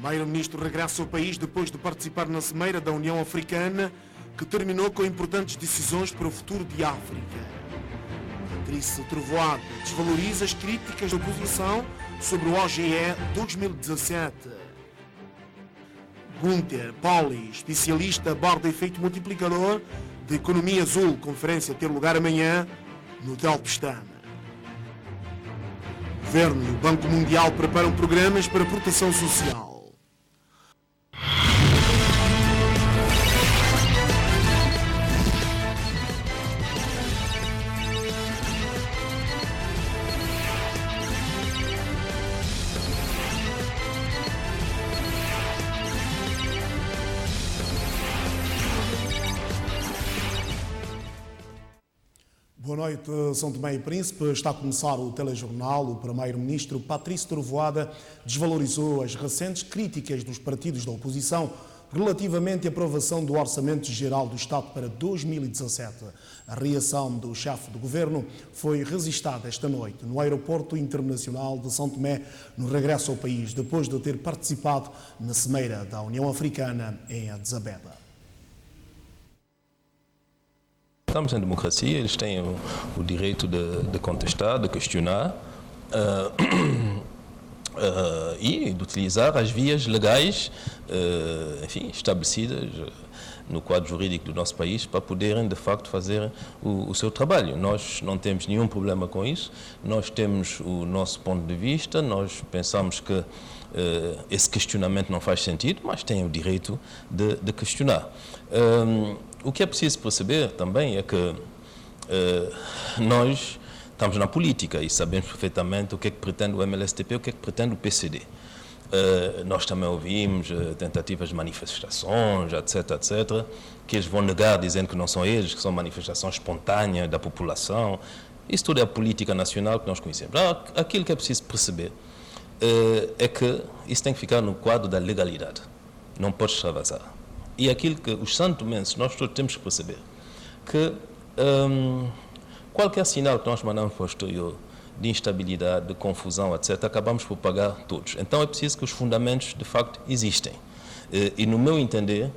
primeiro-ministro regressa ao país depois de participar na Cimeira da União Africana, que terminou com importantes decisões para o futuro de África. Patrício Trovoada desvaloriza as críticas da oposição sobre o OGE 2017. Gunther Pauli, especialista, aborda efeito multiplicador de economia azul. Conferência a ter lugar amanhã no Hotel Pestana. O Governo e o Banco Mundial preparam programas para proteção social. Boa noite, São Tomé e Príncipe. Está a começar o telejornal. O primeiro-ministro Patrício Trovoada desvalorizou as recentes críticas dos partidos da oposição relativamente à aprovação do Orçamento Geral do Estado para 2017. A reação do chefe do governo foi registada esta noite no Aeroporto Internacional de São Tomé, no regresso ao país, depois de ter participado na Cimeira da União Africana em Addis Abeba. Estamos em democracia, eles têm o direito de contestar, de questionar e de utilizar as vias legais, enfim, estabelecidas no quadro jurídico do nosso país para poderem, de facto, fazer o seu trabalho. Nós não temos nenhum problema com isso, nós temos o nosso ponto de vista, nós pensamos que esse questionamento não faz sentido, mas têm o direito de questionar. O que é preciso perceber também é que nós estamos na política e sabemos perfeitamente o que é que pretende o MLSTP, o que é que pretende o PCD. Nós também ouvimos tentativas de manifestações, etc., que eles vão negar dizendo que não são eles, que são manifestações espontâneas da população. Isso tudo é a política nacional que nós conhecemos. Aquilo que é preciso perceber é que isso tem que ficar no quadro da legalidade, não pode extravasar. E aquilo que os santomenses, nós todos temos que perceber, que qualquer sinal que nós mandamos para o exterior de instabilidade, de confusão, etc., acabamos por pagar todos. Então é preciso que os fundamentos, de facto, existem. E no meu entender,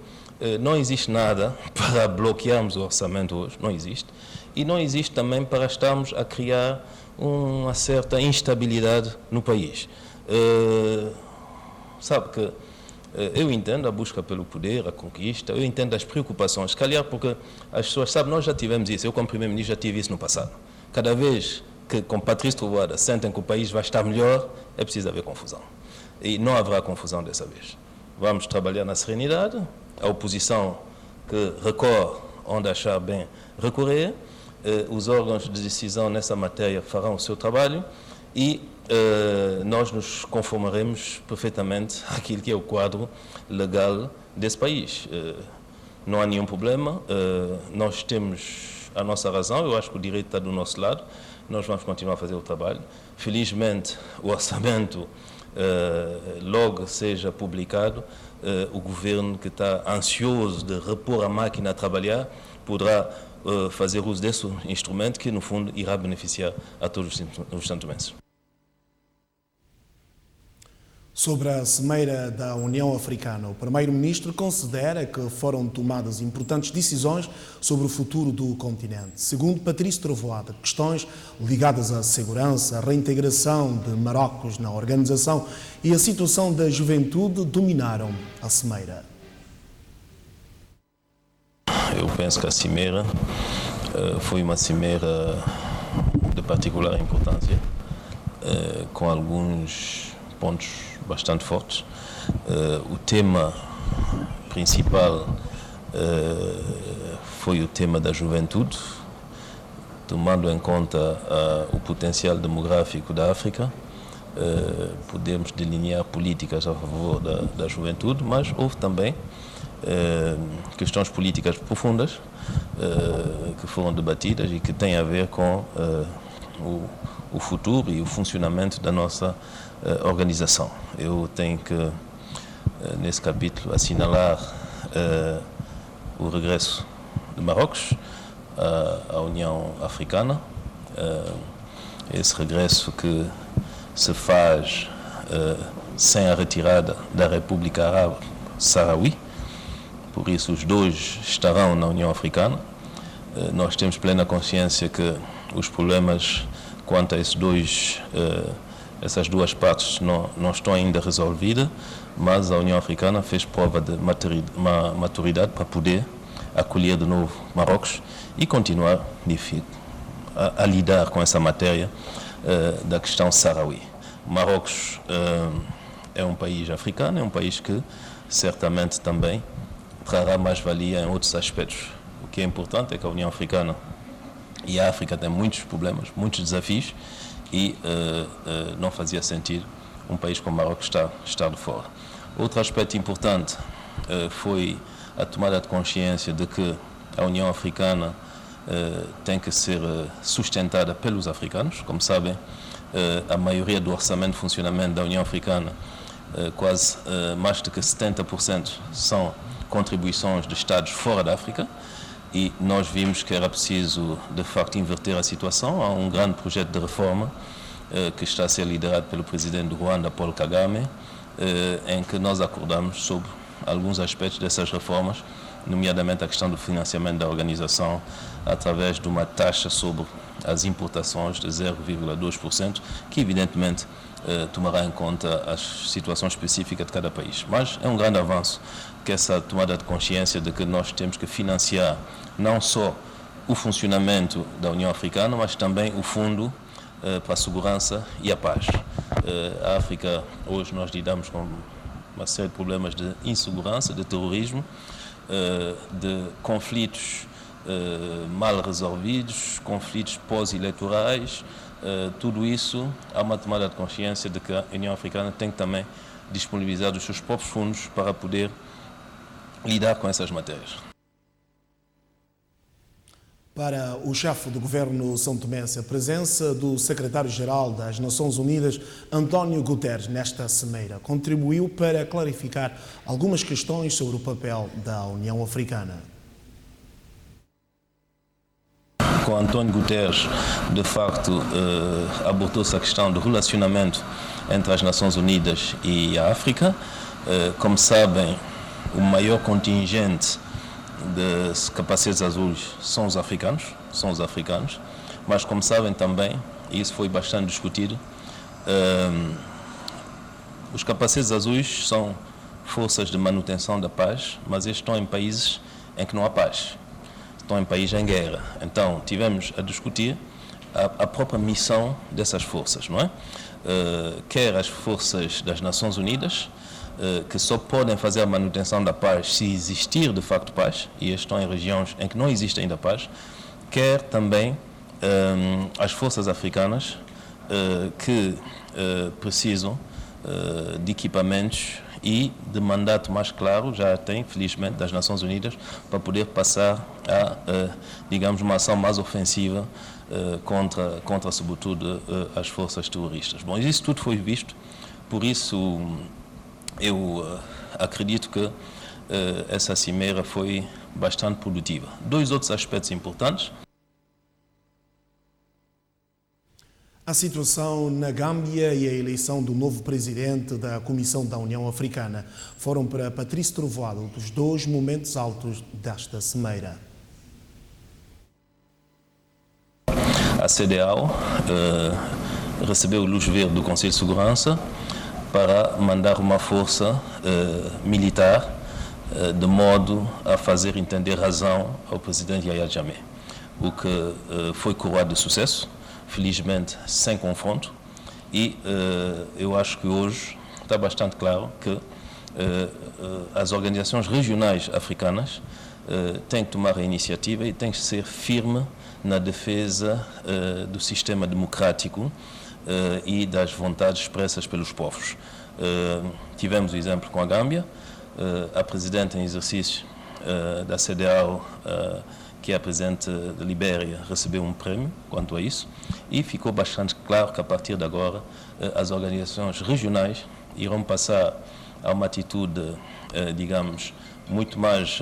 não existe nada para bloquearmos o orçamento hoje, não existe. E não existe também para estarmos a criar uma certa instabilidade no país. Sabe que eu entendo a busca pelo poder, a conquista, eu entendo as preocupações, calhar porque as pessoas sabem, nós já tivemos isso, eu como primeiro-ministro já tive isso no passado. Cada vez que com Patrício Trovoada sentem que o país vai estar melhor, é preciso haver confusão. E não haverá confusão dessa vez. Vamos trabalhar na serenidade, a oposição que recorre onde achar bem recorrer, os órgãos de decisão nessa matéria farão o seu trabalho e nós nos conformaremos perfeitamente àquilo que é o quadro legal desse país. Não há nenhum problema, nós temos a nossa razão, eu acho que o direito está do nosso lado, nós vamos continuar a fazer o trabalho. Felizmente, o orçamento logo seja publicado, o governo que está ansioso de repor a máquina a trabalhar poderá fazer uso desse instrumento que, no fundo, irá beneficiar a todos os santomenses. Sobre a Cimeira da União Africana, o primeiro-ministro considera que foram tomadas importantes decisões sobre o futuro do continente. Segundo Patrício Trovoada, questões ligadas à segurança, à reintegração de Marrocos na organização e a situação da juventude dominaram a Cimeira. Eu penso que a Cimeira foi uma cimeira de particular importância, com alguns pontos bastante fortes. O tema principal foi o tema da juventude, tomando em conta o potencial demográfico da África. Podemos delinear políticas a favor da juventude, mas houve também questões políticas profundas que foram debatidas e que têm a ver com o futuro e o funcionamento da nossa organização. Eu tenho que, nesse capítulo, assinalar o regresso de Marrocos à União Africana, esse regresso que se faz sem a retirada da República Árabe Saharaui. Por isso, os dois estarão na União Africana. Nós temos plena consciência que os problemas quanto a essas duas partes não estão ainda resolvidas, mas a União Africana fez prova de maturidade para poder acolher de novo Marrocos e continuar a lidar com essa matéria da questão saharaui. Marrocos é um país africano, é um país que certamente também trará mais-valia em outros aspectos. O que é importante é que a União Africana e a África têm muitos problemas, muitos desafios e não fazia sentido um país como Marrocos estar de fora. Outro aspecto importante foi a tomada de consciência de que a União Africana tem que ser sustentada pelos africanos. Como sabem, a maioria do orçamento de funcionamento da União Africana, quase mais de que 70%, são contribuições de Estados fora da África, e nós vimos que era preciso, de facto, inverter a situação. Há um grande projeto de reforma que está a ser liderado pelo presidente do Ruanda, Paul Kagame, em que nós acordamos sobre alguns aspectos dessas reformas, nomeadamente a questão do financiamento da organização através de uma taxa sobre as importações de 0,2%, que evidentemente tomará em conta as situações específicas de cada país. Mas é um grande avanço que essa tomada de consciência de que nós temos que financiar não só o funcionamento da União Africana, mas também o Fundo para a Segurança e a Paz. A África, hoje nós lidamos com uma série de problemas de insegurança, de terrorismo, de conflitos mal resolvidos, conflitos pós-eleitorais. Tudo isso, há uma tomada de consciência de que a União Africana tem que também disponibilizar os seus próprios fundos para poder lidar com essas matérias. Para o chefe do governo são tomense, a presença do secretário-geral das Nações Unidas, António Guterres, nesta cimeira, contribuiu para clarificar algumas questões sobre o papel da União Africana. Com António Guterres, de facto, abordou-se a questão do relacionamento entre as Nações Unidas e a África. Como sabem, o maior contingente de capacetes azuis são os africanos, mas como sabem também, e isso foi bastante discutido, os capacetes azuis são forças de manutenção da paz, mas eles estão em países em que não há paz, estão em países em guerra. Então tivemos a discutir a própria missão dessas forças, não é? Quer as forças das Nações Unidas, que só podem fazer a manutenção da paz se existir de facto paz, e eles estão em regiões em que não existe ainda paz, quer também as forças africanas que precisam de equipamentos e de mandato mais claro, já tem, felizmente, das Nações Unidas, para poder passar a, digamos, uma ação mais ofensiva contra sobretudo, as forças terroristas. Bom, isso tudo foi visto, por isso eu acredito que essa cimeira foi bastante produtiva. Dois outros aspectos importantes. A situação na Gâmbia e a eleição do novo presidente da Comissão da União Africana foram para Patrício Trovoada dos dois momentos altos desta cimeira. A CEDEAO recebeu luz verde do Conselho de Segurança para mandar uma força militar de modo a fazer entender razão ao presidente Yahya Jammeh, o que foi coroado de sucesso, felizmente sem confronto, e eu acho que hoje está bastante claro que as organizações regionais africanas têm que tomar a iniciativa e têm que ser firme na defesa do sistema democrático e das vontades expressas pelos povos. Tivemos o exemplo com a Gâmbia, a presidente em exercício da CEDEAO, que é a presidente da Libéria, recebeu um prêmio quanto a isso, e ficou bastante claro que a partir de agora as organizações regionais irão passar a uma atitude, digamos, muito mais,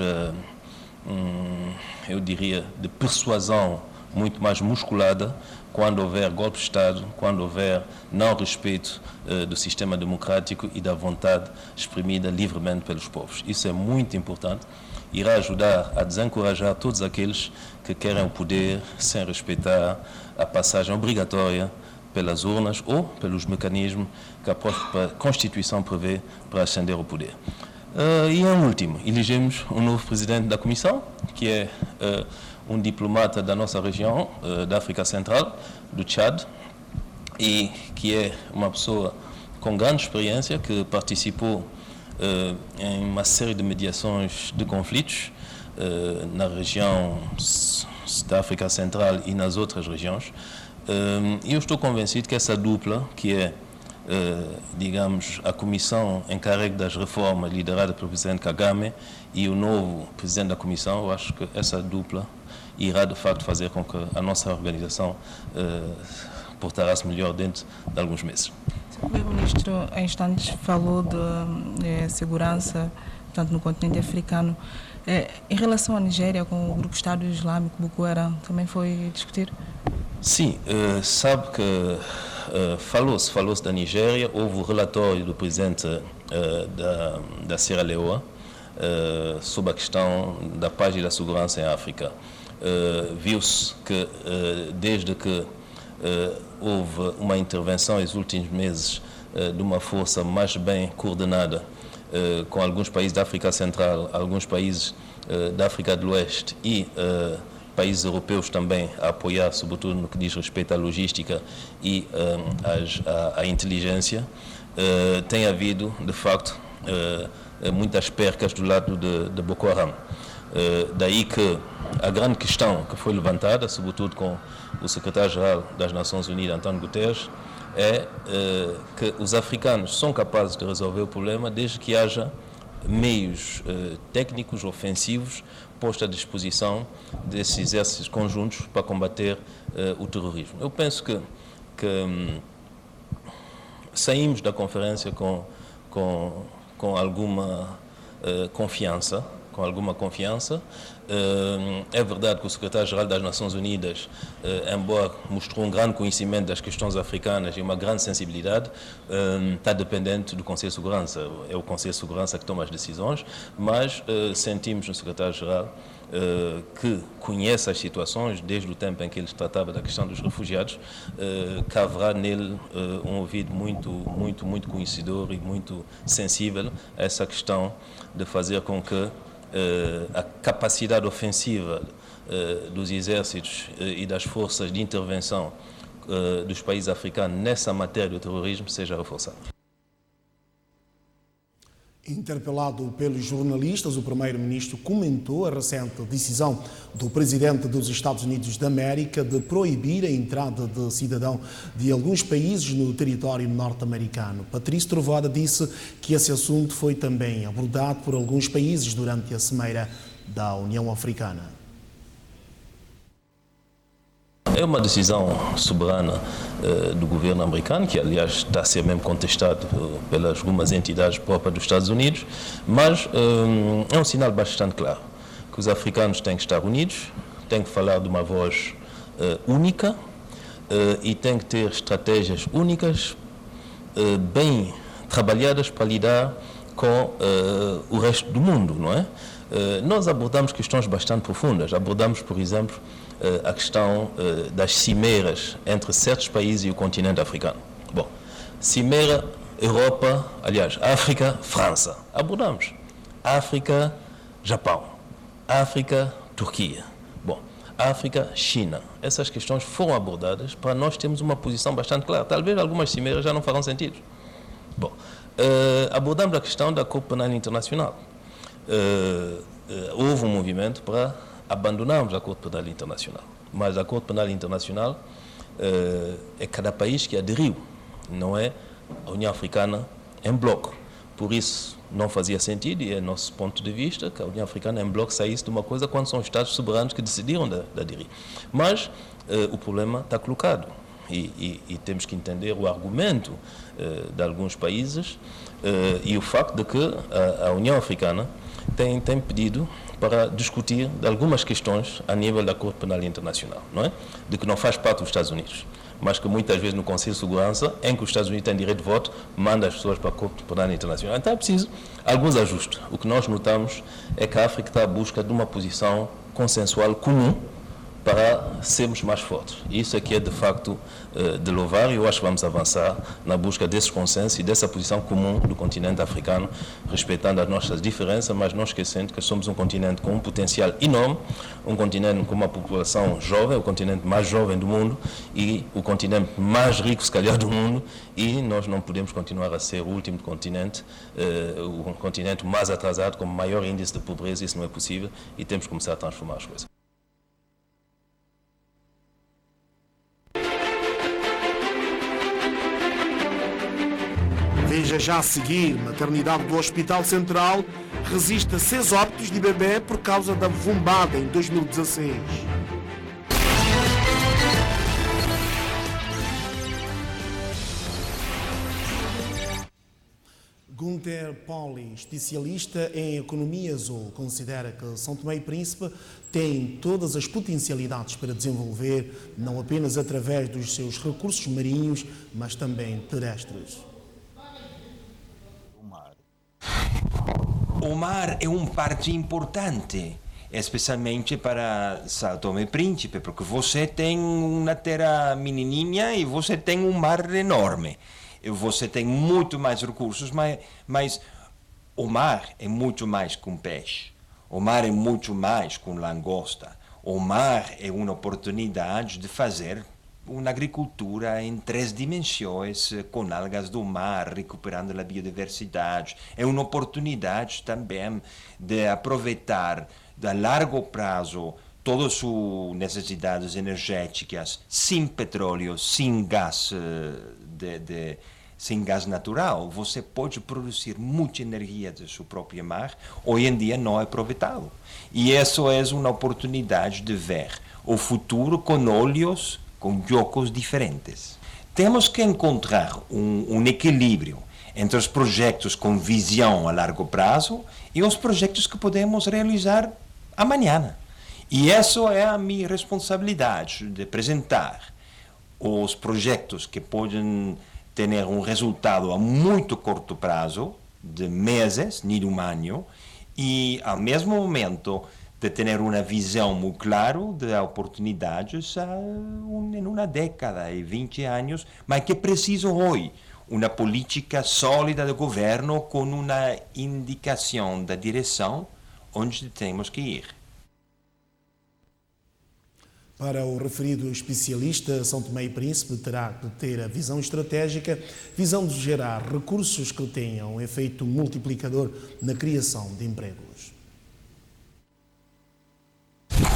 eu diria, de persuasão muito mais musculada quando houver golpe de Estado, quando houver não respeito do sistema democrático e da vontade exprimida livremente pelos povos. Isso é muito importante. Irá ajudar a desencorajar todos aqueles que querem o poder sem respeitar a passagem obrigatória pelas urnas ou pelos mecanismos que a própria Constituição prevê para ascender ao poder. E, em último, elegemos um novo presidente da Comissão, que é um diplomata da nossa região, da África Central, do Tchad, e que é uma pessoa com grande experiência, que participou em uma série de mediações de conflitos na região da África Central e nas outras regiões. E eu estou convencido que essa dupla, que é, digamos, a comissão encarregue das reformas liderada pelo presidente Kagame e o novo presidente da comissão, eu acho que essa dupla irá de facto fazer com que a nossa organização portará-se melhor dentro de alguns meses. O primeiro-ministro, em instantes, falou de segurança, tanto no continente africano. Em relação à Nigéria, com o grupo Estado Islâmico, Boko Haram, também foi discutido? Sim, sabe que falou-se da Nigéria, houve o relatório do presidente da Sierra Leoa sobre a questão da paz e da segurança em África. Viu-se que desde que houve uma intervenção nos últimos meses de uma força mais bem coordenada com alguns países da África Central, alguns países da África do Oeste e países europeus também a apoiar, sobretudo no que diz respeito à logística e à inteligência, tem havido, de facto, muitas percas do lado de Boko Haram. Daí que a grande questão que foi levantada, sobretudo com o secretário-geral das Nações Unidas, António Guterres, é que os africanos são capazes de resolver o problema desde que haja meios técnicos ofensivos postos à disposição desses exércitos conjuntos para combater o terrorismo. Eu penso que saímos da conferência com alguma confiança. É verdade que o secretário-geral das Nações Unidas, embora mostrou um grande conhecimento das questões africanas e uma grande sensibilidade, está dependente do Conselho de Segurança. É o Conselho de Segurança que toma as decisões, mas sentimos no secretário-geral que conhece as situações desde o tempo em que ele tratava da questão dos refugiados, que haverá nele um ouvido muito conhecedor e muito sensível a essa questão de fazer com que a capacidade ofensiva dos exércitos e das forças de intervenção dos países africanos nessa matéria do terrorismo seja reforçada. Interpelado pelos jornalistas, o primeiro-ministro comentou a recente decisão do presidente dos Estados Unidos da América de proibir a entrada de cidadão de alguns países no território norte-americano. Patrício Trovoada disse que esse assunto foi também abordado por alguns países durante a Cimeira da União Africana. É uma decisão soberana do governo americano, que aliás está a ser mesmo contestado pelas algumas entidades próprias dos Estados Unidos, mas é um sinal bastante claro, que os africanos têm que estar unidos, têm que falar de uma voz única e têm que ter estratégias únicas, bem trabalhadas para lidar com o resto do mundo, não é? Nós abordamos questões bastante profundas, abordamos, por exemplo, a questão das cimeiras entre certos países e o continente africano. Bom, cimeira, Europa, aliás, África, França, abordamos. África, Japão. África, Turquia. Bom, África, China. Essas questões foram abordadas para nós termos uma posição bastante clara. Talvez algumas cimeiras já não farão sentido. Bom, abordamos a questão da Corte Penal Internacional. Houve um movimento para abandonarmos a Corte Penal Internacional, mas a Corte Penal Internacional é cada país que aderiu, não é a União Africana em bloco. Por isso não fazia sentido, e é nosso ponto de vista, que a União Africana em bloco saísse de uma coisa quando são os Estados soberanos que decidiram de aderir. Mas o problema está colocado e temos que entender o argumento de alguns países e o facto de que a União Africana tem pedido para discutir de algumas questões a nível da Corte Penal Internacional, não é? De que não faz parte dos Estados Unidos, mas que muitas vezes no Conselho de Segurança, em que os Estados Unidos têm direito de voto, manda as pessoas para a Corte Penal Internacional. Então é preciso alguns ajustes. O que nós notamos é que a África está à busca de uma posição consensual comum para sermos mais fortes. Isso aqui é de facto de louvar, e eu acho que vamos avançar na busca desses consensos e dessa posição comum do continente africano, respeitando as nossas diferenças, mas não esquecendo que somos um continente com um potencial enorme, um continente com uma população jovem, o continente mais jovem do mundo e o continente mais rico, se calhar, do mundo, e nós não podemos continuar a ser o último continente, o continente mais atrasado, com maior índice de pobreza. Isso não é possível e temos que começar a transformar as coisas. Veja já a seguir, maternidade do Hospital Central resiste a 6 óbitos de bebê por causa da vombada em 2016. Gunther Pauli, especialista em economia azul, considera que São Tomé e Príncipe tem todas as potencialidades para desenvolver, não apenas através dos seus recursos marinhos, mas também terrestres. O mar é parte importante, especialmente para São Tomé e Príncipe, porque você tem uma terra menininha e você tem um mar enorme. Você tem muito mais recursos, mas o mar é muito mais que um peixe. O mar é muito mais que uma langosta. O mar é uma oportunidade de fazer uma agricultura em 3 dimensões, com algas do mar, recuperando a biodiversidade. É uma oportunidade também de aproveitar a largo prazo todas as suas necessidades energéticas sem petróleo, sem gás, sem gás natural. Você pode produzir muita energia do seu próprio mar, hoje em dia não é aproveitado. E isso é uma oportunidade de ver o futuro com olhos, com jogos diferentes. Temos que encontrar um equilíbrio entre os projetos com visão a largo prazo e os projetos que podemos realizar amanhã. E essa é a minha responsabilidade, de apresentar os projetos que podem ter um resultado a muito curto prazo, de meses, nem de um ano, e ao mesmo momento de ter uma visão muito clara de oportunidades em uma década e 20 anos, mas que precisa hoje uma política sólida de governo com uma indicação da direção onde temos que ir. Para o referido especialista, São Tomé e Príncipe terá que ter a visão estratégica, visão de gerar recursos que tenham efeito multiplicador na criação de empregos.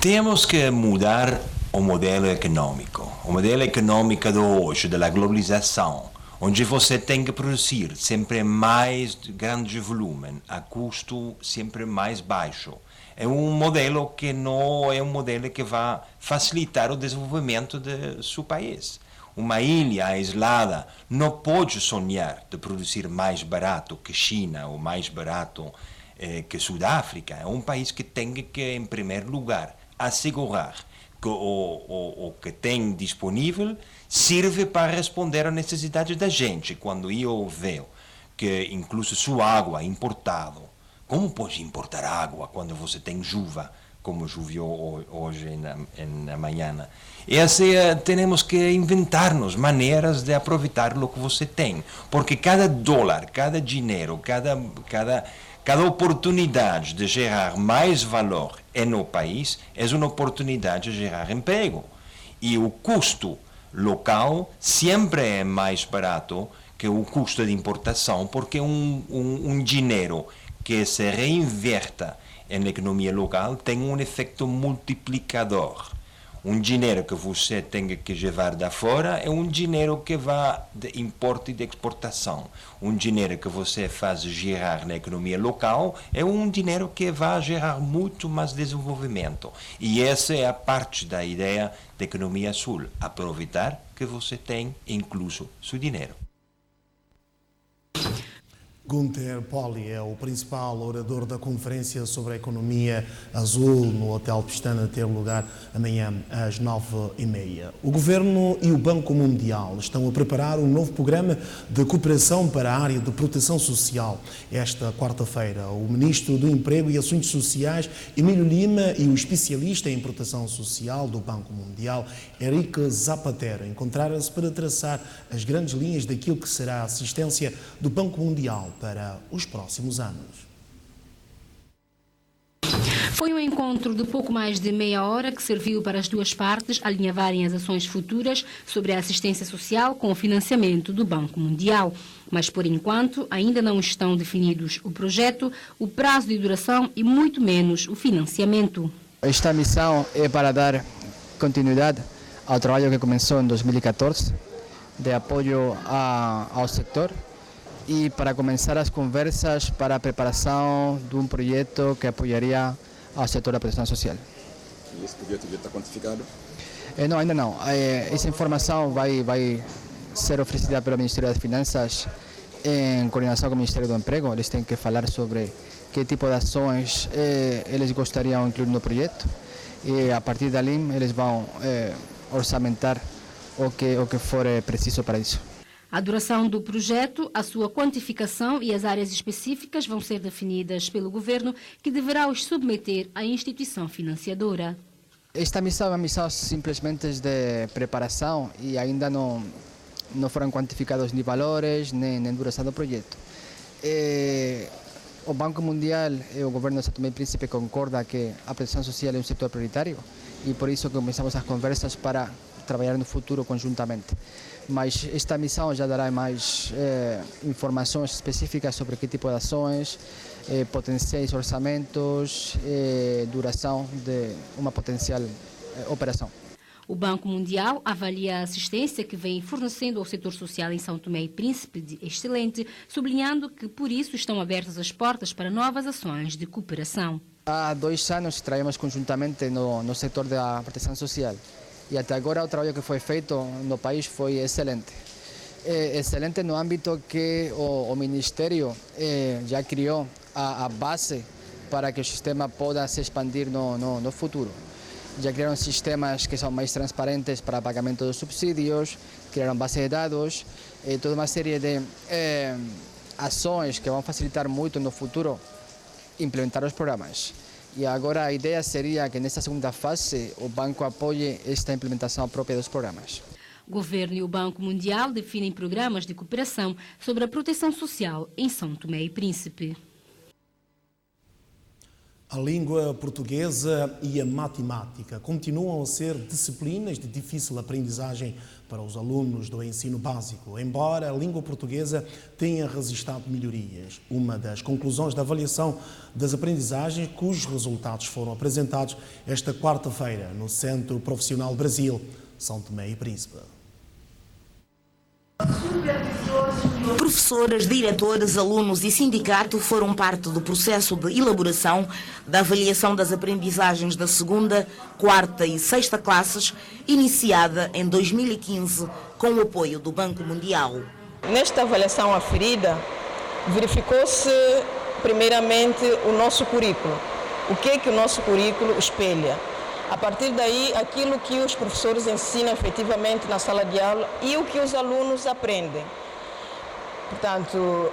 Temos que mudar o modelo econômico de hoje, da globalização, onde você tem que produzir sempre mais grande volume, a custo sempre mais baixo. É um modelo que não é um modelo que vai facilitar o desenvolvimento do seu país. Uma ilha isolada não pode sonhar de produzir mais barato que China ou mais barato que Sudáfrica. É um país que tem que, em primeiro lugar, assegurar que o que tem disponível sirve para responder às necessidades da gente. Quando eu vejo que incluso sua água é importada, como pode importar água quando você tem chuva, como choveu hoje na manhã? E assim, temos que inventar-nos maneiras de aproveitar o que você tem, porque cada dólar, cada dinheiro, cada oportunidade de gerar mais valor no país é uma oportunidade de gerar emprego. E o custo local sempre é mais barato que o custo de importação, porque um dinheiro que se reinverta na economia local tem um efeito multiplicador. Um dinheiro que você tem que levar da fora é um dinheiro que vai de importe e de exportação. Um dinheiro que você faz gerar na economia local é um dinheiro que vai gerar muito mais desenvolvimento. E essa é a parte da ideia da economia sul, aproveitar que você tem incluso seu dinheiro. Gunther Poli é o principal orador da conferência sobre a economia azul no Hotel Pestana, a ter lugar amanhã às 9h30. O Governo e o Banco Mundial estão a preparar um novo programa de cooperação para a área de proteção social. Esta quarta-feira, o Ministro do Emprego e Assuntos Sociais, Emílio Lima, e o especialista em proteção social do Banco Mundial, Henrique Zapatero, encontraram-se para traçar as grandes linhas daquilo que será a assistência do Banco Mundial para os próximos anos. Foi um encontro de pouco mais de meia hora que serviu para as duas partes alinhavarem as ações futuras sobre a assistência social com o financiamento do Banco Mundial. Mas, por enquanto, ainda não estão definidos o projeto, o prazo de duração e muito menos o financiamento. Esta missão é para dar continuidade ao trabalho que começou em 2014, de apoio ao setor, e para começar as conversas para a preparação de um projeto que apoiaria ao setor da proteção social. E esse projeto já está quantificado? Não, ainda não. Essa informação vai ser oferecida pelo Ministério das Finanças em coordenação com o Ministério do Emprego. Eles têm que falar sobre que tipo de ações eles gostariam de incluir no projeto, e a partir dali eles vão orçamentar o que for preciso para isso. A duração do projeto, a sua quantificação e as áreas específicas vão ser definidas pelo governo, que deverá os submeter à instituição financiadora. Esta missão é uma missão simplesmente de preparação e ainda não foram quantificados nem valores, nem duração do projeto. O Banco Mundial e o governo de São Tomé e Príncipe concordam que a proteção social é um setor prioritário, e por isso começamos as conversas para trabalhar no futuro conjuntamente. Mas esta missão já dará mais informações específicas sobre que tipo de ações, potenciais orçamentos, duração de uma potencial operação. O Banco Mundial avalia a assistência que vem fornecendo ao setor social em São Tomé e Príncipe de excelente, sublinhando que por isso estão abertas as portas para novas ações de cooperação. Há 2 anos trabalhamos conjuntamente no setor da proteção social. E até agora o trabalho que foi feito no país foi excelente. Excelente no âmbito que o Ministério já criou a base para que o sistema possa se expandir no futuro. Já criaram sistemas que são mais transparentes para pagamento dos subsídios, criaram base de dados, toda uma série de ações que vão facilitar muito no futuro implementar os programas. E agora a ideia seria que nesta segunda fase o banco apoie esta implementação própria dos programas. O Governo e o Banco Mundial definem programas de cooperação sobre a proteção social em São Tomé e Príncipe. A língua portuguesa e a matemática continuam a ser disciplinas de difícil aprendizagem para os alunos do ensino básico, embora a língua portuguesa tenha registrado melhorias. Uma das conclusões da avaliação das aprendizagens, cujos resultados foram apresentados esta quarta-feira no Centro Profissional Brasil, São Tomé e Príncipe. Professoras, diretores, alunos e sindicato foram parte do processo de elaboração da avaliação das aprendizagens da 2ª, 4ª e 6ª classes, iniciada em 2015 com o apoio do Banco Mundial. Nesta avaliação aferida, verificou-se primeiramente o nosso currículo. O que o nosso currículo espelha? A partir daí, aquilo que os professores ensinam efetivamente na sala de aula e o que os alunos aprendem. Portanto,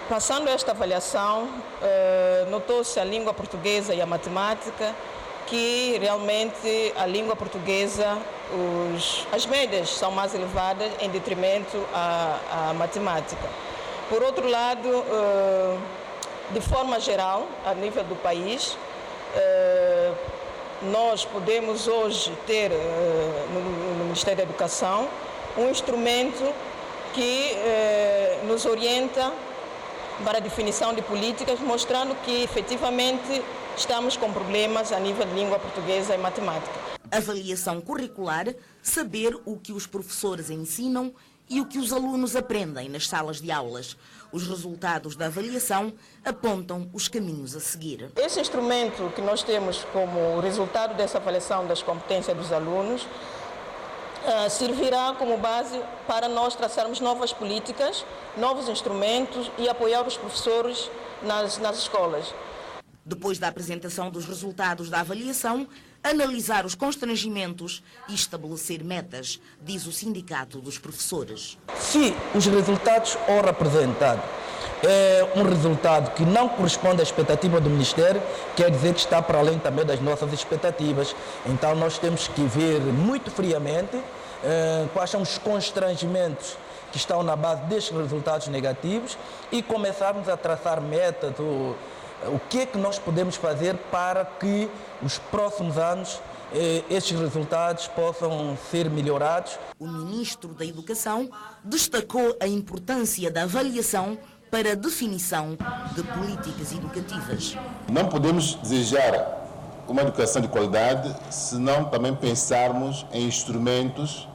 passando esta avaliação, notou-se a língua portuguesa e a matemática, que realmente a língua portuguesa, as médias são mais elevadas em detrimento à matemática. Por outro lado, de forma geral, a nível do país, nós podemos hoje ter no Ministério da Educação um instrumento que nos orienta para a definição de políticas, mostrando que efetivamente estamos com problemas a nível de língua portuguesa e matemática. Avaliação curricular, saber o que os professores ensinam e o que os alunos aprendem nas salas de aulas. Os resultados da avaliação apontam os caminhos a seguir. Esse instrumento que nós temos como resultado dessa avaliação das competências dos alunos servirá como base para nós traçarmos novas políticas, novos instrumentos e apoiar os professores nas escolas. Depois da apresentação dos resultados da avaliação, analisar os constrangimentos e estabelecer metas, diz o Sindicato dos Professores. Se os resultados ora apresentados é um resultado que não corresponde à expectativa do Ministério, quer dizer que está para além também das nossas expectativas. Então nós temos que ver muito friamente quais são os constrangimentos que estão na base destes resultados negativos e começarmos a traçar metas, o que é que nós podemos fazer para que os próximos anos estes resultados possam ser melhorados. O Ministro da Educação destacou a importância da avaliação para a definição de políticas educativas. Não podemos desejar uma educação de qualidade se não também pensarmos em instrumentos,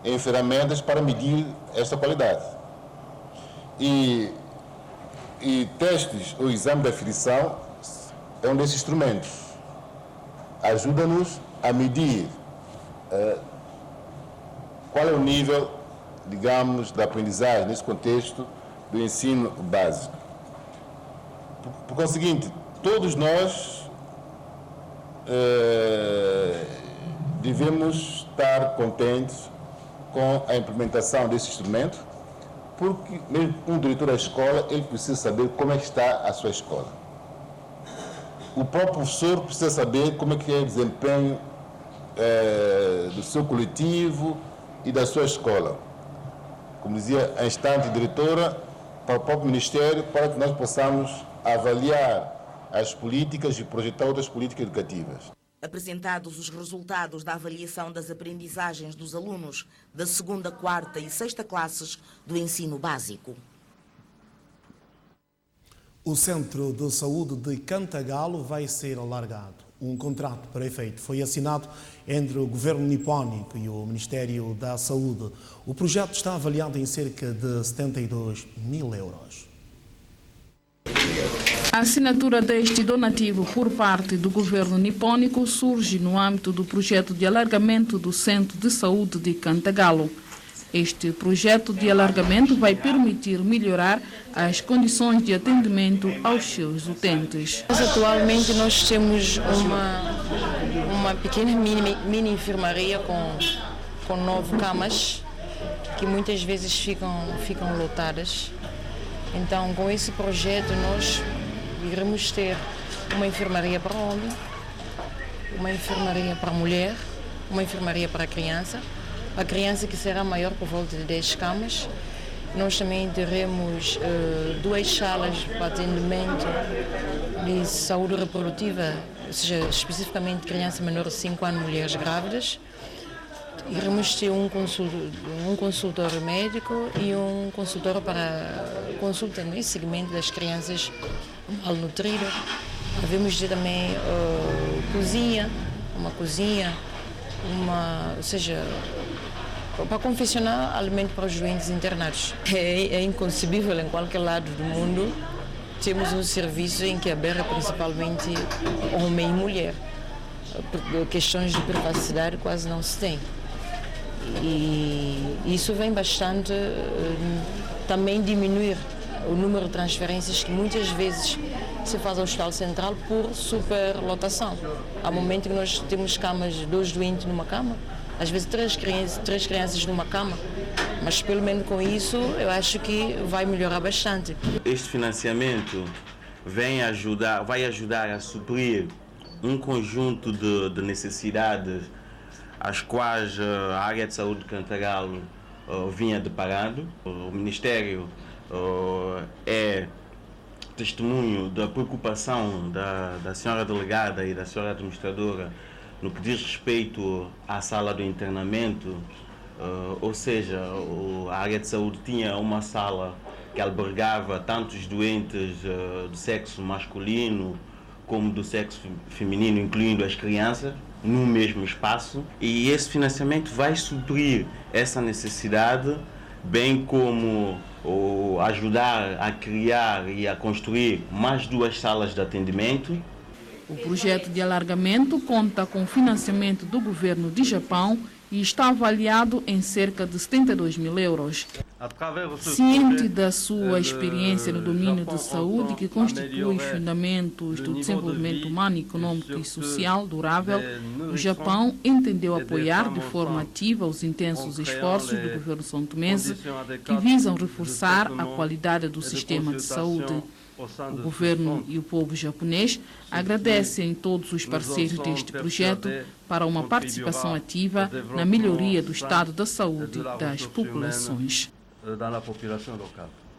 em ferramentas para medir esta qualidade. E testes ou exame de aferição é um desses instrumentos. Ajuda-nos a medir qual é o nível, digamos, da aprendizagem nesse contexto do ensino básico. Por conseguinte, todos nós devemos estar contentes com a implementação desse instrumento, porque mesmo um diretor da escola, ele precisa saber como é que está a sua escola. O próprio professor precisa saber como é que é o desempenho do seu coletivo e da sua escola. Como dizia a instante diretora, para o próprio Ministério, para que nós possamos avaliar as políticas e projetar outras políticas educativas. Apresentados os resultados da avaliação das aprendizagens dos alunos da 2ª, 4ª e 6ª classes do ensino básico. O Centro de Saúde de Cantagalo vai ser alargado. Um contrato para efeito foi assinado entre o governo nipónico e o Ministério da Saúde. O projeto está avaliado em cerca de 72 mil euros. A assinatura deste donativo por parte do governo nipónico surge no âmbito do projeto de alargamento do Centro de Saúde de Cantagalo. Este projeto de alargamento vai permitir melhorar as condições de atendimento aos seus utentes. Atualmente nós temos uma pequena mini enfermaria com 9 camas, que muitas vezes ficam lotadas. Então, com esse projeto nós iremos ter uma enfermaria para homem, uma enfermaria para mulher, uma enfermaria para criança. A criança que será maior por volta de 10 camas. Nós também teremos 2 salas para atendimento de saúde reprodutiva, ou seja, especificamente criança menor de 5 anos, mulheres grávidas. Iremos ter um consultório médico e um consultório para consulta no segmento das crianças malnutridas. Havemos de também uma cozinha, ou seja, para confeccionar alimento para os doentes internados. É inconcebível em qualquer lado do mundo temos um serviço em que aberra principalmente homem e mulher. Questões de privacidade quase não se tem. E isso vem bastante também diminuir o número de transferências que muitas vezes se faz ao Hospital Central por superlotação. Há momentos que nós temos camas, 2 doentes numa cama, às vezes 3 crianças numa cama, mas pelo menos com isso eu acho que vai melhorar bastante. Este financiamento vai ajudar a suprir um conjunto de necessidades às quais a área de saúde de Cantagalo vinha deparando. O Ministério é testemunho da preocupação da senhora delegada e da senhora administradora no que diz respeito à sala do internamento, ou seja, a área de saúde tinha uma sala que albergava tanto os doentes do sexo masculino como do sexo feminino, incluindo as crianças, no mesmo espaço. E esse financiamento vai suprir essa necessidade, bem como ajudar a criar e a construir mais 2 salas de atendimento. O projeto de alargamento conta com financiamento do governo de Japão e está avaliado em cerca de 72 mil euros. Ciente da sua experiência no domínio de saúde, que constitui os fundamentos do desenvolvimento humano, econômico e social durável, o Japão entendeu apoiar de forma ativa os intensos esforços do governo santomense que visam reforçar a qualidade do sistema de saúde. O governo e o povo japonês agradecem todos os parceiros deste projeto para uma participação ativa na melhoria do estado da saúde das populações.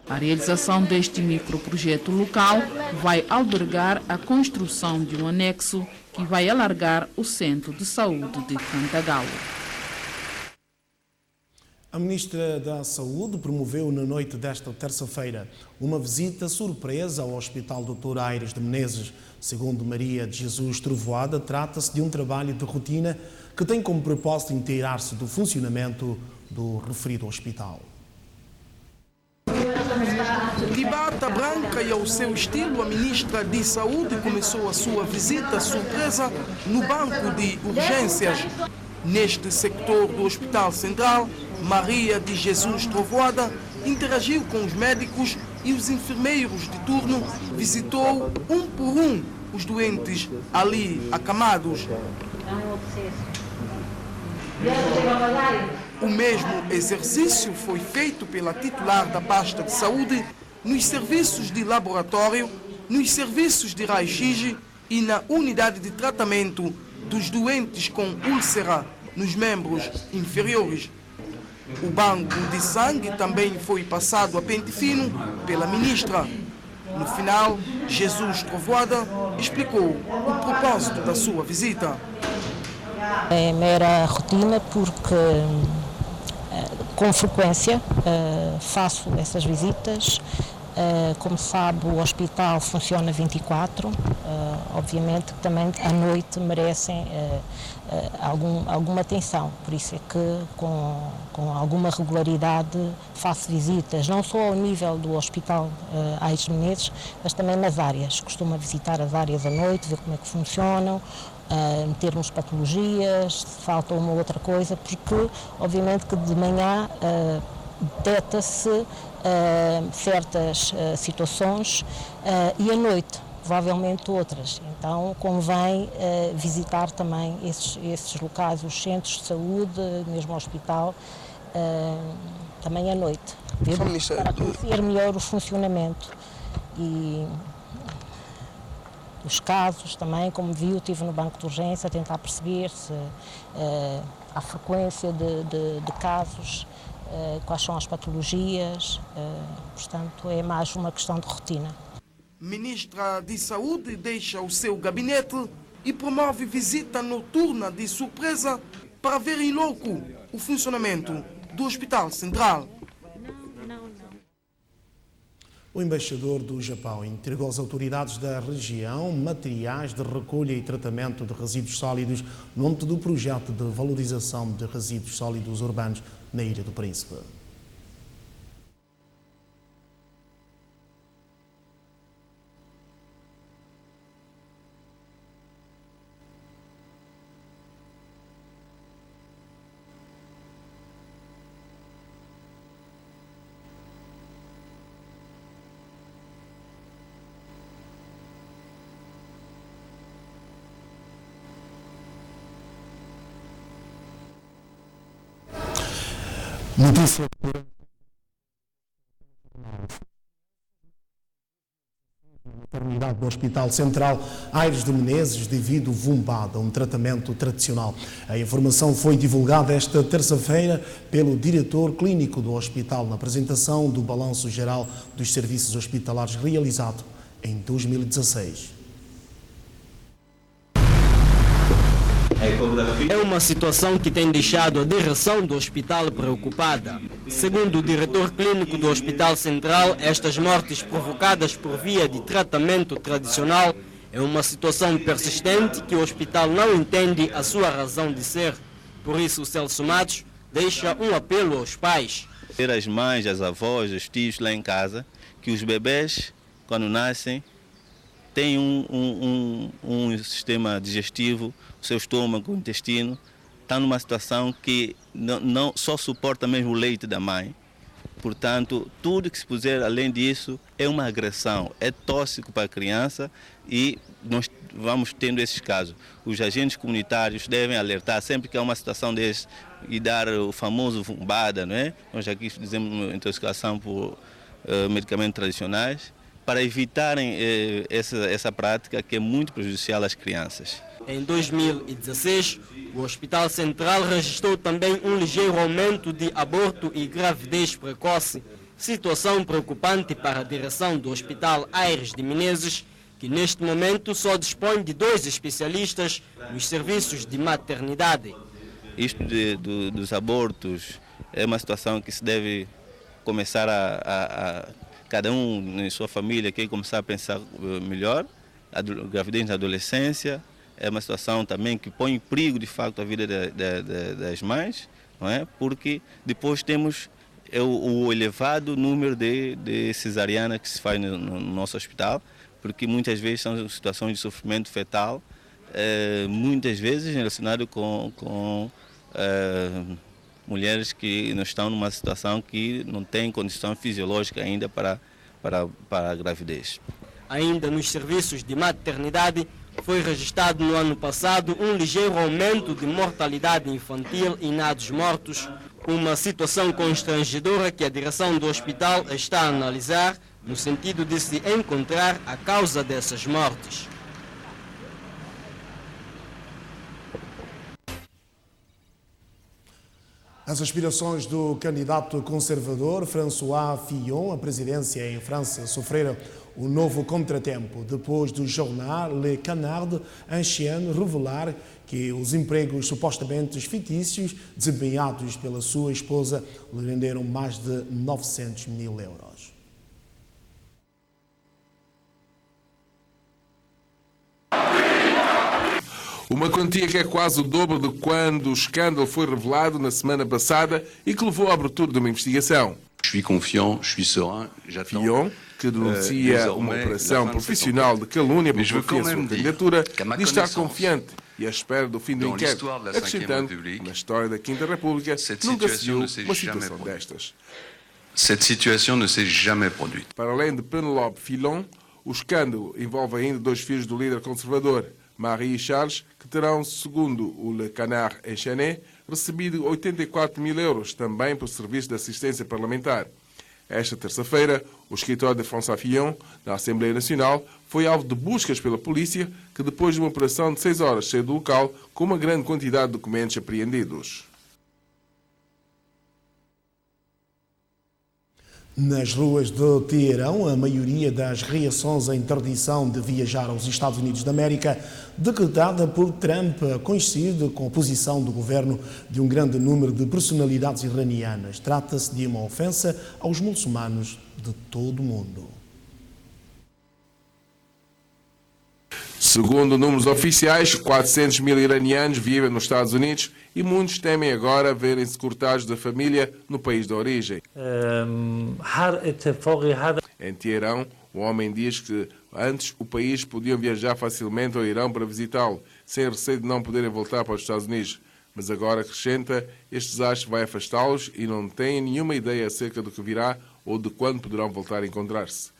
A realização deste microprojeto local vai albergar a construção de um anexo que vai alargar o Centro de Saúde de Cantagalo. A Ministra da Saúde promoveu na noite desta terça-feira uma visita surpresa ao Hospital Dr. Aires de Menezes. Segundo Maria de Jesus Trovoada, trata-se de um trabalho de rotina que tem como propósito inteirar-se do funcionamento do referido hospital. De bata branca e ao seu estilo, a Ministra de Saúde começou a sua visita surpresa no banco de urgências. Neste sector do Hospital Central, Maria de Jesus Trovoada interagiu com os médicos e os enfermeiros de turno, visitou um por um os doentes ali acamados. O mesmo exercício foi feito pela titular da pasta de saúde nos serviços de laboratório, nos serviços de raio-x e na unidade de tratamento dos doentes com úlcera nos membros inferiores. O banco de sangue também foi passado a pente fino pela ministra. No final, Jesus Trovoada explicou o propósito da sua visita. É mera rotina porque com frequência faço essas visitas. Como sabe, o hospital funciona 24, obviamente que também à noite merecem alguma atenção, por isso é que com alguma regularidade faço visitas, não só ao nível do Hospital Aires de Menezes, mas também nas áreas. Costumo visitar as áreas à noite, ver como é que funcionam, em termos de patologias, se falta uma ou outra coisa, porque obviamente que de manhã detecta-se certas situações e à noite provavelmente outras. Então convém visitar também esses locais, os centros de saúde, mesmo o hospital, também à noite, para conhecer melhor o funcionamento. E os casos também, como viu, estive no banco de urgência a tentar perceber se há frequência de casos, quais são as patologias, portanto é mais uma questão de rotina. Ministra de Saúde deixa o seu gabinete e promove visita noturna de surpresa para ver em loco o funcionamento do Hospital Central. O embaixador do Japão entregou às autoridades da região materiais de recolha e tratamento de resíduos sólidos no âmbito do projeto de valorização de resíduos sólidos urbanos na Ilha do Príncipe. Notícia maternidade do Hospital Central Aires de Menezes devido vumbado a um tratamento tradicional. A informação foi divulgada esta terça-feira pelo diretor clínico do hospital na apresentação do Balanço Geral dos Serviços Hospitalares realizado em 2016. É uma situação que tem deixado a direção do hospital preocupada. Segundo o diretor clínico do Hospital Central, estas mortes provocadas por via de tratamento tradicional é uma situação persistente que o hospital não entende a sua razão de ser. Por isso, o Celso Matos deixa um apelo aos pais. Ter as mães, as avós, os tios lá em casa, que os bebês, quando nascem, têm um sistema digestivo, o seu estômago, o intestino, estão numa situação que não só suporta mesmo o leite da mãe. Portanto, tudo que se puser além disso é uma agressão, é tóxico para a criança e nós vamos tendo esses casos. Os agentes comunitários devem alertar sempre que há uma situação desse e dar o famoso vumbada, não é? Nós aqui dizemos intoxicação por medicamentos tradicionais, para evitarem essa prática que é muito prejudicial às crianças. Em 2016, o Hospital Central registrou também um ligeiro aumento de aborto e gravidez precoce, situação preocupante para a direção do Hospital Aires de Menezes, que neste momento só dispõe de 2 especialistas nos serviços de maternidade. Isto dos abortos é uma situação que se deve começar a cada um em sua família quer começar a pensar melhor. A gravidez na adolescência é uma situação também que põe em perigo de facto a vida das mães, não é? Porque depois temos o elevado número de cesariana que se faz no nosso hospital, porque muitas vezes são situações de sofrimento fetal, muitas vezes relacionado com mulheres que não estão numa situação que não têm condição fisiológica ainda para a gravidez. Ainda nos serviços de maternidade, foi registrado no ano passado um ligeiro aumento de mortalidade infantil e nados mortos, uma situação constrangedora que a direção do hospital está a analisar no sentido de se encontrar a causa dessas mortes. As aspirações do candidato conservador François Fillon à presidência em França sofreram um novo contratempo depois do jornal Le Canard ancien revelar que os empregos supostamente fictícios desempenhados pela sua esposa lhe renderam mais de 900 mil euros. Uma quantia que é quase o dobro de quando o escândalo foi revelado na semana passada e que levou à abertura de uma investigação. Fillon, que denuncia uma operação profissional de calúnia por confia sua candidatura, diz estar confiante e à espera do fim do inquérito, acrescentando que na história da Quinta República nunca se viu uma situação destas. Para além de Penelope Fillon, o escândalo envolve ainda 2 filhos do líder conservador, Marie e Charles, que terão, segundo o Le Canard enchaîné, recebido 84 mil euros também por serviço de assistência parlamentar. Esta terça-feira, o escritório de François Fillon, na Assembleia Nacional, foi alvo de buscas pela polícia, que depois de uma operação de 6 horas saiu do local com uma grande quantidade de documentos apreendidos. Nas ruas de Teherão, a maioria das reações à interdição de viajar aos Estados Unidos da América, decretada por Trump, coincide com a posição do governo de um grande número de personalidades iranianas. Trata-se de uma ofensa aos muçulmanos de todo o mundo. Segundo números oficiais, 400 mil iranianos vivem nos Estados Unidos e muitos temem agora verem-se cortados da família no país de origem. Em Teherão, o homem diz que antes o país podiam viajar facilmente ao Irão para visitá-lo, sem receio de não poderem voltar para os Estados Unidos. Mas agora, acrescenta, este desastre vai afastá-los e não têm nenhuma ideia acerca do que virá ou de quando poderão voltar a encontrar-se.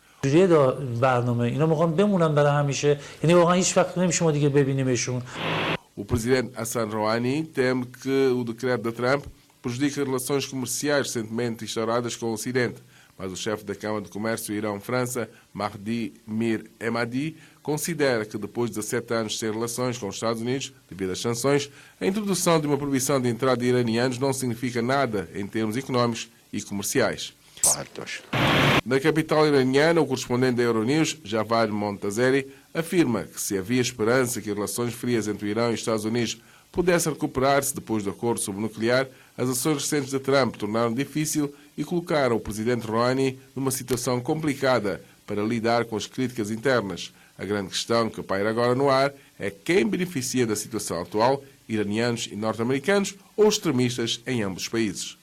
O presidente Hassan Rouhani teme que o decreto da Trump prejudique as relações comerciais recentemente instauradas com o Ocidente, mas o chefe da Câmara de Comércio Irão-França, Mahdi Mir Emadi, considera que depois de 17 anos sem relações com os Estados Unidos, devido às sanções, a introdução de uma proibição de entrada de iranianos não significa nada em termos económicos e comerciais. Na capital iraniana, o correspondente da Euronews, Javad Montazeri, afirma que se havia esperança que as relações frias entre o Irão e os Estados Unidos pudessem recuperar-se depois do acordo sobre o nuclear, as ações recentes de Trump tornaram difícil e colocaram o presidente Rouhani numa situação complicada para lidar com as críticas internas. A grande questão que paira agora no ar é quem beneficia da situação atual, iranianos e norte-americanos ou extremistas em ambos os países.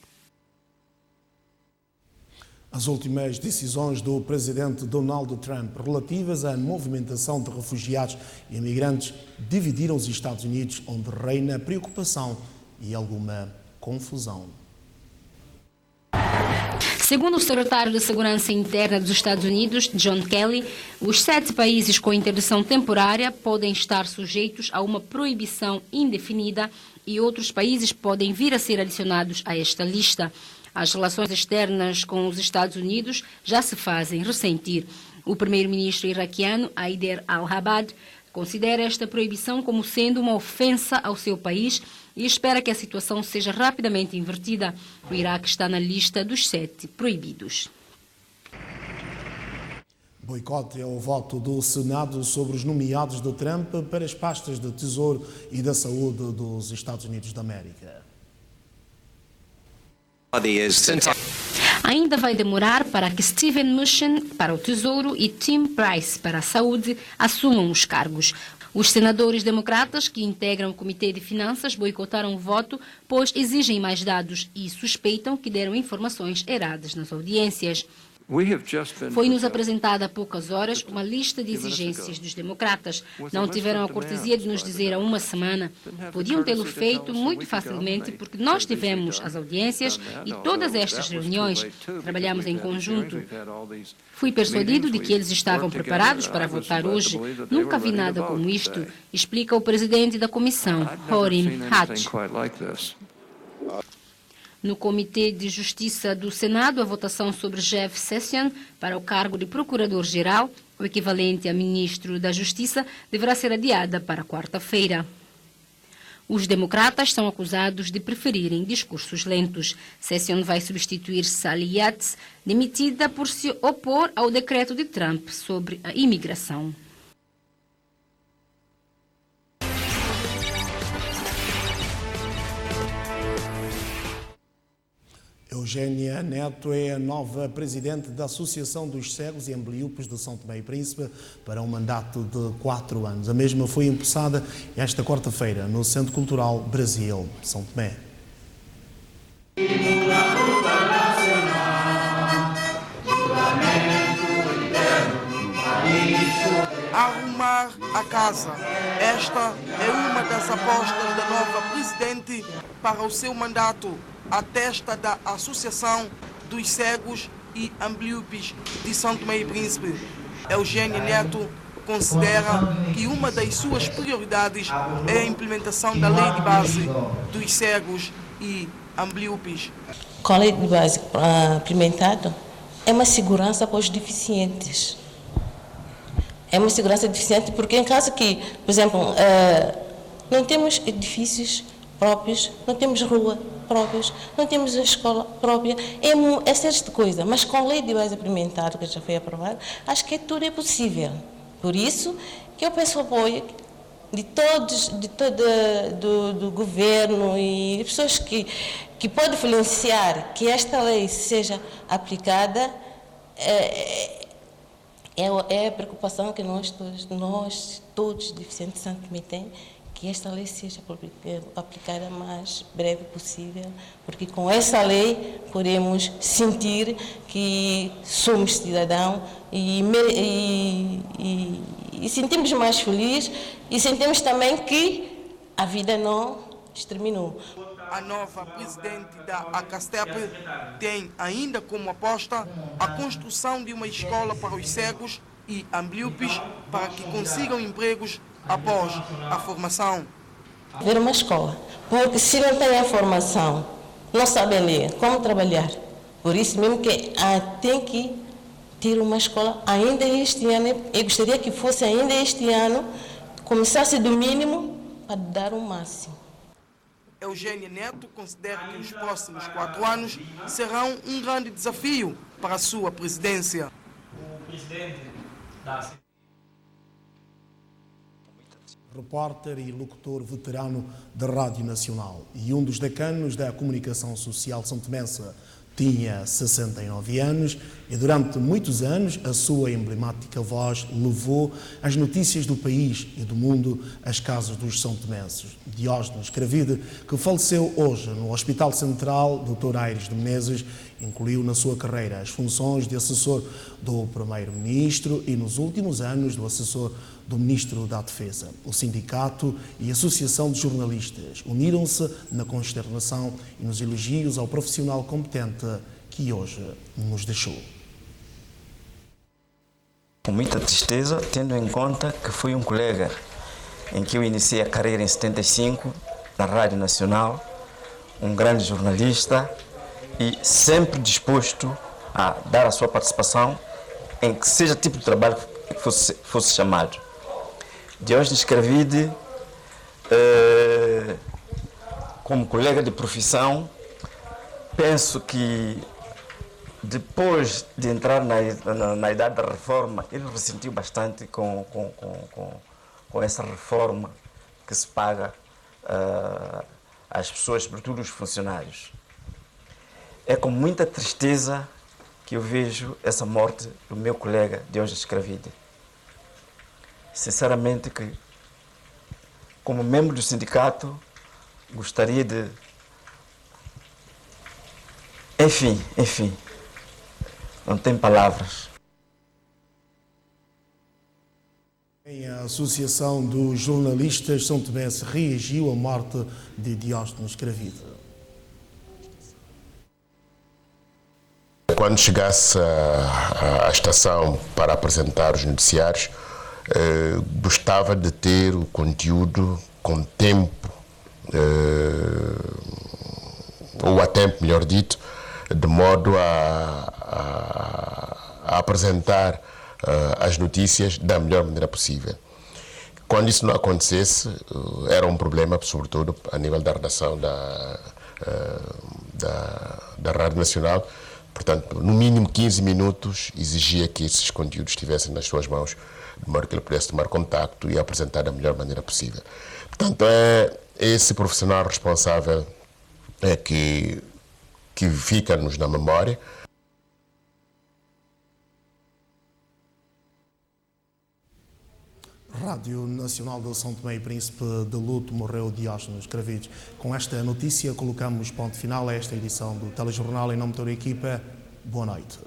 As últimas decisões do presidente Donald Trump relativas à movimentação de refugiados e imigrantes dividiram os Estados Unidos, onde reina preocupação e alguma confusão. Segundo o secretário de Segurança Interna dos Estados Unidos, John Kelly, os 7 países com interdição temporária podem estar sujeitos a uma proibição indefinida e outros países podem vir a ser adicionados a esta lista. As relações externas com os Estados Unidos já se fazem ressentir. O primeiro-ministro iraquiano, Haider al-Abad, considera esta proibição como sendo uma ofensa ao seu país e espera que a situação seja rapidamente invertida. O Iraque está na lista dos 7 proibidos. Boicote é o voto do Senado sobre os nomeados de Trump para as pastas de Tesouro e da Saúde dos Estados Unidos da América. Ainda vai demorar para que Steven Mnuchin para o Tesouro e Tim Price para a Saúde assumam os cargos. Os senadores democratas que integram o Comitê de Finanças boicotaram o voto, pois exigem mais dados e suspeitam que deram informações erradas nas audiências. Foi-nos apresentada há poucas horas uma lista de exigências dos democratas. Não tiveram a cortesia de nos dizer há uma semana. Podiam tê-lo feito muito facilmente porque nós tivemos as audiências e todas estas reuniões. Trabalhamos em conjunto. Fui persuadido de que eles estavam preparados para votar hoje. Nunca vi nada como isto, explica o presidente da comissão, Orrin Hatch. No Comitê de Justiça do Senado, a votação sobre Jeff Sessions para o cargo de Procurador-Geral, o equivalente a Ministro da Justiça, deverá ser adiada para quarta-feira. Os democratas são acusados de preferirem discursos lentos. Sessions vai substituir Sally Yates, demitida por se opor ao decreto de Trump sobre a imigração. Eugênia Neto é a nova presidente da Associação dos Cegos e Ambliopes de São Tomé e Príncipe para um mandato de 4 anos. A mesma foi empossada esta quarta-feira no Centro Cultural Brasil, São Tomé. Arrumar a casa. Esta é uma das apostas da nova presidente para o seu mandato. A testa da Associação dos Cegos e Ambliopes de São Tomé e Príncipe. Eugênia Neto considera que uma das suas prioridades é a implementação da lei de base dos cegos e ambliopes. Com a lei de base implementada, é uma segurança para os deficientes. É uma segurança deficiente porque em caso que, por exemplo, não temos edifícios próprios, não temos rua próprios, não temos a escola própria, é certa coisa, mas com a lei de base implementada, que já foi aprovada, acho que tudo é possível. Por isso que eu peço apoio de todos, do governo e de pessoas que podem influenciar que esta lei seja aplicada. É a preocupação que nós todos deficientes de São Tomé temos, que esta lei seja aplicada o mais breve possível, porque com essa lei podemos sentir que somos cidadãos e sentimos mais felizes e sentimos também que a vida não terminou. A nova presidente da ACASTEP tem ainda como aposta a construção de uma escola para os cegos e ambliopes para que consigam empregos após a formação. Ver uma escola, porque se não tem a formação, não sabem ler, como trabalhar. Por isso mesmo que tem que ter uma escola ainda este ano. Eu gostaria que fosse ainda este ano, começasse do mínimo para dar o máximo. Eugênia Neto considera que os próximos 4 anos serão um grande desafio para a sua presidência. O presidente da Repórter e locutor veterano da Rádio Nacional e um dos decanos da comunicação social santomense, tinha 69 anos e durante muitos anos a sua emblemática voz levou as notícias do país e do mundo às casas dos santomenses. Diógenes Cravide, que faleceu hoje no Hospital Central Dr. Aires de Menezes, incluiu na sua carreira as funções de assessor do Primeiro-Ministro e nos últimos anos do assessor do Ministro da Defesa. O sindicato e a Associação de Jornalistas uniram-se na consternação e nos elogios ao profissional competente que hoje nos deixou. Com muita tristeza, tendo em conta que fui um colega em que eu iniciei a carreira em 75 na Rádio Nacional, um grande jornalista e sempre disposto a dar a sua participação em que seja tipo de trabalho que fosse chamado. Diógenes Cravide, como colega de profissão, penso que depois de entrar na idade da reforma, ele ressentiu bastante com essa reforma que se paga às pessoas, sobretudo os funcionários. É com muita tristeza que eu vejo essa morte do meu colega Diógenes Cravide. Sinceramente que, como membro do sindicato, gostaria de... Enfim, não tem palavras. A Associação dos Jornalistas São Tomense reagiu à morte de Diógenes Cravide. Quando chegasse à estação para apresentar os noticiários, gostava de ter o conteúdo com tempo, ou a tempo, melhor dito, de modo a apresentar as notícias da melhor maneira possível. Quando isso não acontecesse, era um problema, sobretudo a nível da redação da Rádio Nacional. Portanto, no mínimo 15 minutos exigia que esses conteúdos estivessem nas suas mãos, de modo que ele pudesse tomar contacto e apresentar da melhor maneira possível. Portanto, é esse profissional responsável que fica-nos na memória. Rádio Nacional de São Tomé e Príncipe, de luto, morreu Diógenes Cravide. Com esta notícia, colocamos ponto final a esta edição do Telejornal. Em nome de toda a equipa, boa noite.